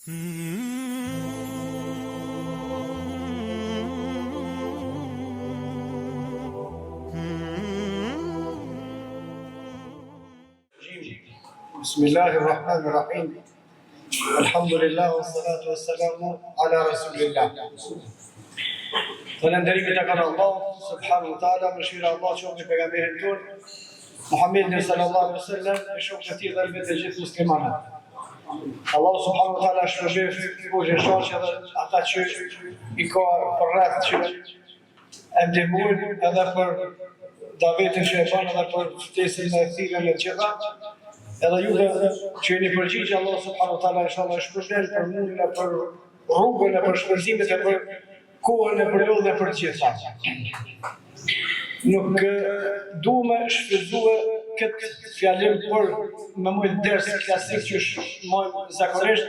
Bismillahirrahmanirrahim. Alhamdulillah, wassalatu wassalamu ala rasulillah. Falënderimet e kanë Allah subhanahu wa taala, mëshira Allah qoftë me pejgamberin ton Muhammedin sallallahu alaihi wasallam, e shokët e tij dhe me të gjithë muslimanët. Allah subhanahu wa taala shpërblet kujtë shoqë dhe ata që i ka përreth që e ndihmojnë edhe për davetin që e bën edhe për ftesën e thirrjen e gjitha. Edhe juve që jeni përgjigjë, Allah subhanahu wa taala inshallah shpërblet për mundin e për rrugën e për shpenzimet e për kohën e përlodhën e për gjitha. Nuk duhem shfrytëzue këtë fjalim për me mojt ders klasik që shmojnë zakonisht,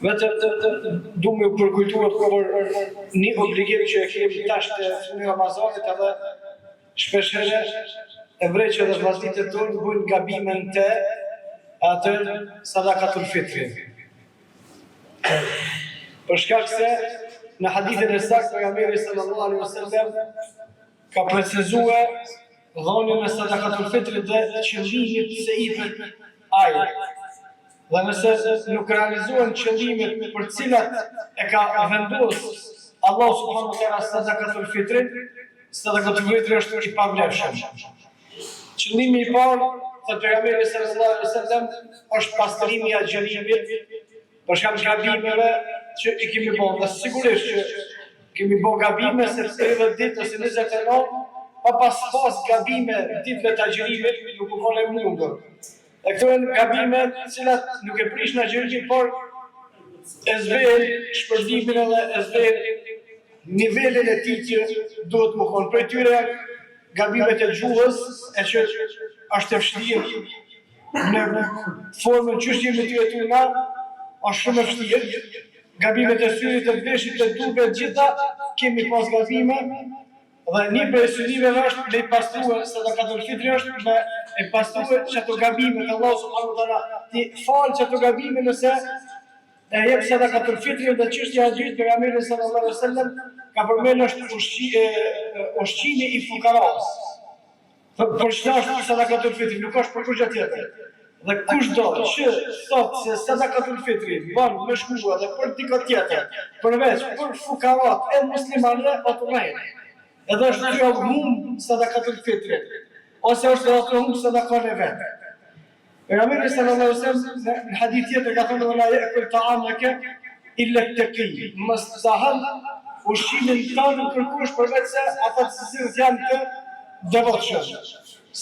vetëm duhem ju përkujtuar për një obligim që e kemi tash të funi Ramazanit, edhe shpeshherë evreqët dhe vllaznitë tonë bëjnë gabimin të atë sadakatul fitri. Për shkak se në hadithin e saktë pejgamberi sallallahu alaihi wasallam ka precizuar dhënien e sadakatul fitri dhe qëllimit se i për ai. Dhe nëse nuk realizohen qëllimet për cilat e ka vendosur Allah subhanahu wa taala sadakatul fitri është i pavlefshëm. Qëllimi i parë të pejgamberit sallallahu alaihi wasallam është pastrimi i agjerimit për shkak të gabimeve që i kemi bërë. Dhe sigurisht që kemi bërë gabime se 30 ditë ose 29 pa pas gabime ditëve të agjerimit nuk u kanë mundur. E këto janë gabime të cilat nuk e prishin agjerimin, por e zvejnë shpërblimin edhe e zvejnë nivelin e tij që duhet më konë. Për tyre gabimet e gjuhës, e që është e vështirë në formën që jemi të jetuar na, është shumë e vështirë. Gabimet e syrit, të veshit, të dube, gjitha kemi pas gabime, dhe një për e synimeve është me i pastruar sadakatul fitri është me e pastruar që ato gabime, që Allah subhanahu wa taala ti falë që ato gabime nëse e jep sadakatul fitri. Dhe çështja e dytë pejgamberi sallallahu alaihi wasallam ka përmendur është ushqimi i fukaras. Për çfarë është sadakatul fitri? Nuk është për kurrë tjetër. Dhe kushdo që thotë se sadakatul fitri bën me shkuar dhe për dikë tjetër, përveç për fukarat e muslimanëve, ato rrejnë. Edhe është kjo humb sadakatul fitri, ose është ato humb sadakën e vet. Pejgamberi sallallahu alaihi wasallam në hadith tjetër ka thënë la ya'kul ta'amaka illa at-taqi. Mos zahal ushqimin tonë kërkush përveç se ata të cilët janë të devotshëm.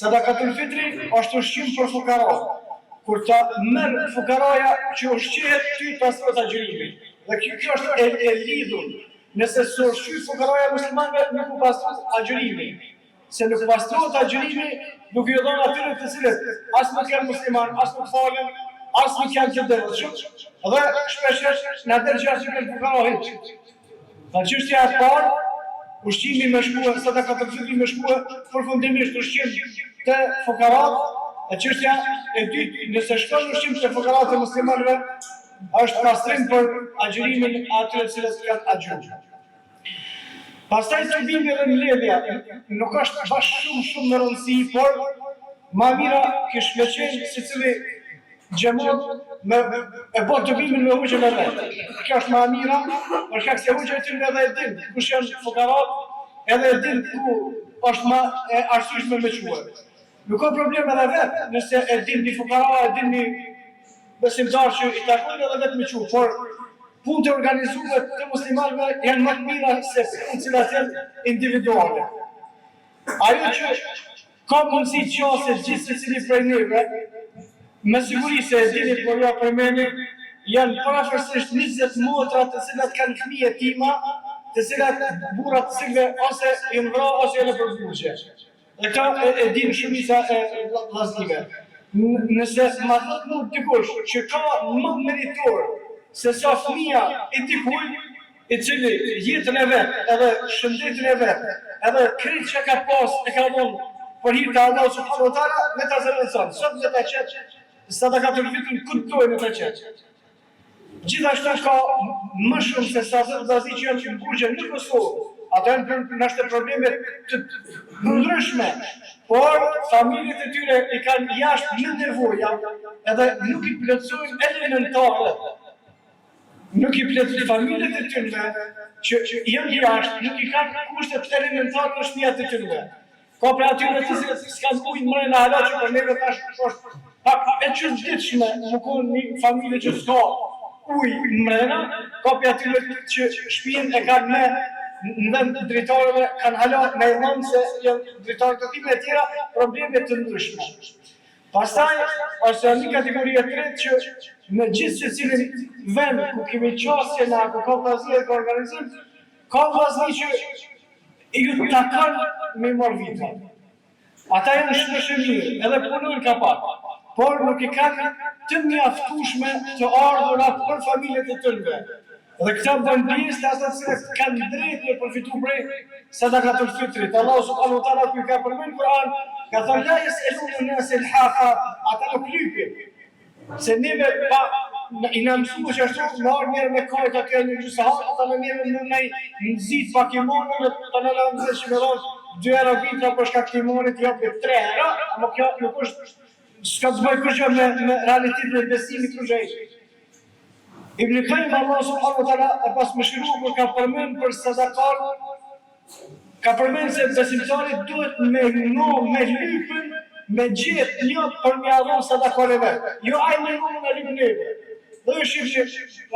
Sadakatul fitri është ushqim për fukarat. Kur ta merr fukaraja që ushqehet ty pastrohet agjërimi. Dhe kjo është e lidhur. Nëse s'ushqy fukaraja muslimanëve nuk u pastrohet agjërimi. Se nuk pastrohet agjërimi, nuk i dhon atyre të cilët as nuk janë musliman, as nuk falen, as nuk janë të devotshëm. Dhe shpesh në atë gjë që kanë fukarahet. Në çështja e parë, ushqimi me shkuar, sadakatul fitri me shkuar përfundimisht ushqim të fukarat. E çështja e dytë, nëse shkon ushqim të fukarat e muslimanëve, është pastrim për agjërimin atyre të cilët kanë agjëruar. Pastaj të bimbi dhe mbledhja, nuk është bashkë shumë në rëndësi, por ma mira kish me qenë si cili gjemot e bot të bimbin me huqën e vetë. Kjo është ma mira, për shkak se huqën e tyre edhe e din kush janë fukarat, edhe e din ku është ma e arsyeshme me quar. Nuk ka problem edhe vetë, nëse e din një fukara, e din një besimtar që i takojnë edhe vetë me quar, por punë të organizuar të muslimanëve janë më të mira se punë cilat janë individuale. Ajo që ka mundësi të qasë gjithë secili prej neve, me siguri se e dini por ja përmeni, janë parafërsisht 20 motra të cilat kanë fëmijë tima, të cilat burrat të cilëve ose janë vrarë ose janë për burgje. Dhe këta e dinë shumica e vllaznive. Nëse ma thot mu dikush që ka më meritor se sa fëmija i dikuj, i cili jetën e vetë, edhe shëndetin e vetë, edhe kritë që ka pas e ka dhonë për hirë të Allahu subhanahu wa taala, me ta zërënëson. Sot me ta qetë, sadakatul fitri këtë dojë me ta qetë. Gjithashtu ka më shumë se sa vllazni që janë në Gurgje në Kosovë. Ata janë nështë problemet të ndryshme, por familjet e tyre i kanë jashtë në nevoja edhe nuk i plotësojnë elementare. Nuk i plotësojnë familjet e tyre që janë jashtë, nuk i kanë kushtet elementare në shtëpiat e tyre. Ka për atyre të cilët s'kan ujë mrena hala që për neve tash është pak e çuditshme, nuk ka një familje që s'ka ujë mrena, ka për atyre që shtëpinë e kanë me në vend drejtarëve kanë hala me iman se janë drejtarë të time e tjera probleme të ndryshme. Pastaj është një kategori e tretë që në gjithë secilin vend ku kemi qasje na ku ka vllazni e ka organizim, ka vllazni që ju takon me marrë vitra. Ata janë shpesh mirë, edhe punojnë ka pak, por nuk i kanë të mjaftueshme të ardhurat për familjet e tyre. Dhe këta bëjnë pjesë të ata që kanë drejt me përfitu prej sadakatul fitrit. Allahu subhanahu wa taala kur ka përmendur Kur'an, ka thënë la yas'aluna an-nas al-hafa, ata nuk lypin. Se neve pa i na mësuar që ashtu marr mirë me kajt aty në gjysë ata në neve në nxit pak imonë me ta na lëndë shmeron 2 euro vitra për shkak të imonit jopë 3 euro, ama kjo nuk është s'ka të bëjë kurrë me realitetin e besimit rrugë. Ibn Qayyim Allah subhanahu wa taala e pas mëshiruar kur ka përmendur për sadakat, ka përmendur se besimtari duhet me lypën, me gjetë një për me adhon sadakore vetë. Jo ai me numën e lypën neve. Dhe shifë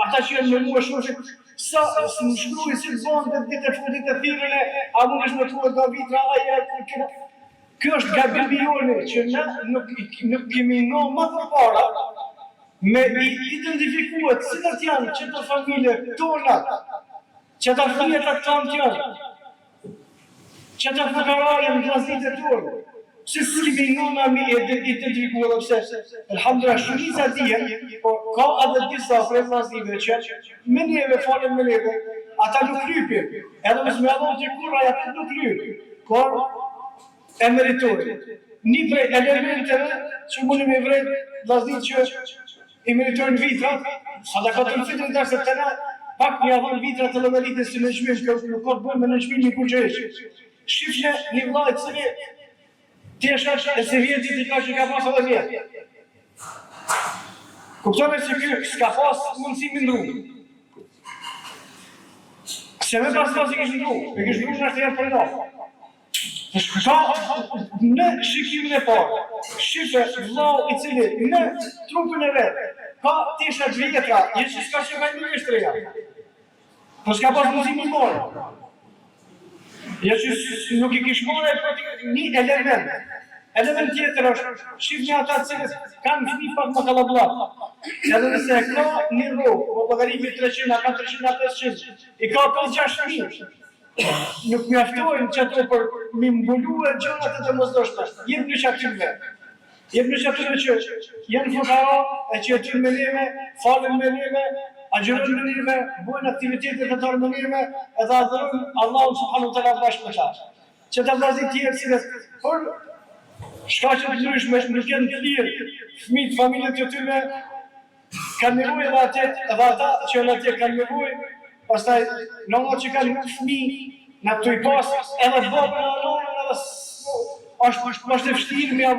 ata që janë me mua shumë sa më shkruajnë si zonë ditë e fundit të firën e a mund është me tuar do vitra aja. Kjo është gabimi jonë që ne nuk kemi më përpara me identifikuar cilat janë çdo familje tona, çdo fëmijë tonë janë, çdo fukara janë vllaznitë tonë. Se s'kemi nëna me identifikuar pse. Alhamdulillah shumica dihen, po ka edhe disa prej vllaznive që me neve falen me neve, ata nuk lypin. Edhe mos më avon të kurrë ata nuk lypin. Por e meritojnë. Një prej elementeve që mundë me vrejt vllaznitë që i meritojnë vitrat, sadakatul fitrit se të na pak një avon vitrat të lëmëritës të nënçmim, nuk ka të bëjmë me nënçmim një Gurgjesh. Shifje një vllaj cili tjeshash e se vjetit i ka që ka pas edhe vjet. Kuptome se kjo s'ka pas mundësi me ndru. Se me pas i kishë ndru, e kishë ndru në ashtë jenë për e nofë. Ka në shikimin e parë, shife vllau i cili në trupin e vetë, ka tishat vjetra, që s'ka që ka një vjeshtreja. Po s'ka pas mundësi me morë. Që nuk i kishë morë një element. Element tjetër është, shifë një ata cilës kanë fëmijë pak më kallabullat. Edhe nëse ka një rrugë, po llogarimi 300, 400, 500, i ka 5-6 fëmijë. Nuk mjaftojnë që ato për mi mbuluar gjërat e të mosdoshme. Jep në qatyre. Jep në qatyre që janë fukara, e që jetojnë me neve, falen me neve, agjerojnë me neve, bojnë aktivitetet e tërë me neve, edhe adhërojnë Allahun subhanahu wa taala bashkë me ta. Që të vllazit tjerë cilës, por shkaqe të ndryshme nuk janë të lirë, fëmijët familjet e tyre kanë nevojë edhe atje, edhe ata që janë atje kanë nevojë. Pastaj nëna që kanë fëmijë, na të i pas edhe babën e nënën edhe është e vështirë me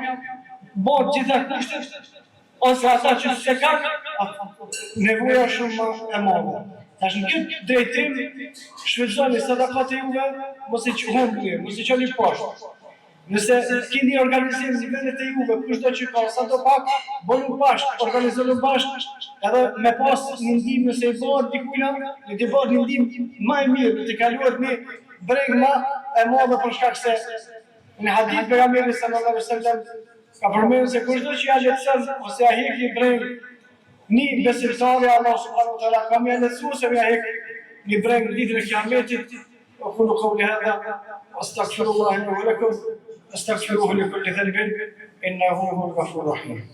bërë gjitha kushtet, ose ata që se kanë, nevoja shumë e madhe. Tash në këtë drejtim, shfrytëzoni sadakat e juve, mos i humbni, mos i çoni poshtë. Nëse keni organizim në vendet e juve, kushdo që ka, sa do pak, bënu bashkë, organizonu bashkë, edhe me pas një ndim nëse i bërë dikujna, në të bërë një ndim ma e mirë, të kaluat një breg ma e madhe për shkak se në hadith pejgamberi sallallahu alaihi wasallam ka përmendur se kushdo që ja letëson ose ja hek një breg një besimtari Allah subhanahu wa taala ka më lehtësuar se ja hek një breg ditën e Kiametit. أقول قولي هذا وأستغفر الله لي ولكم، أستغفروه لكل ذنب إنه هو الغفور الرحيم.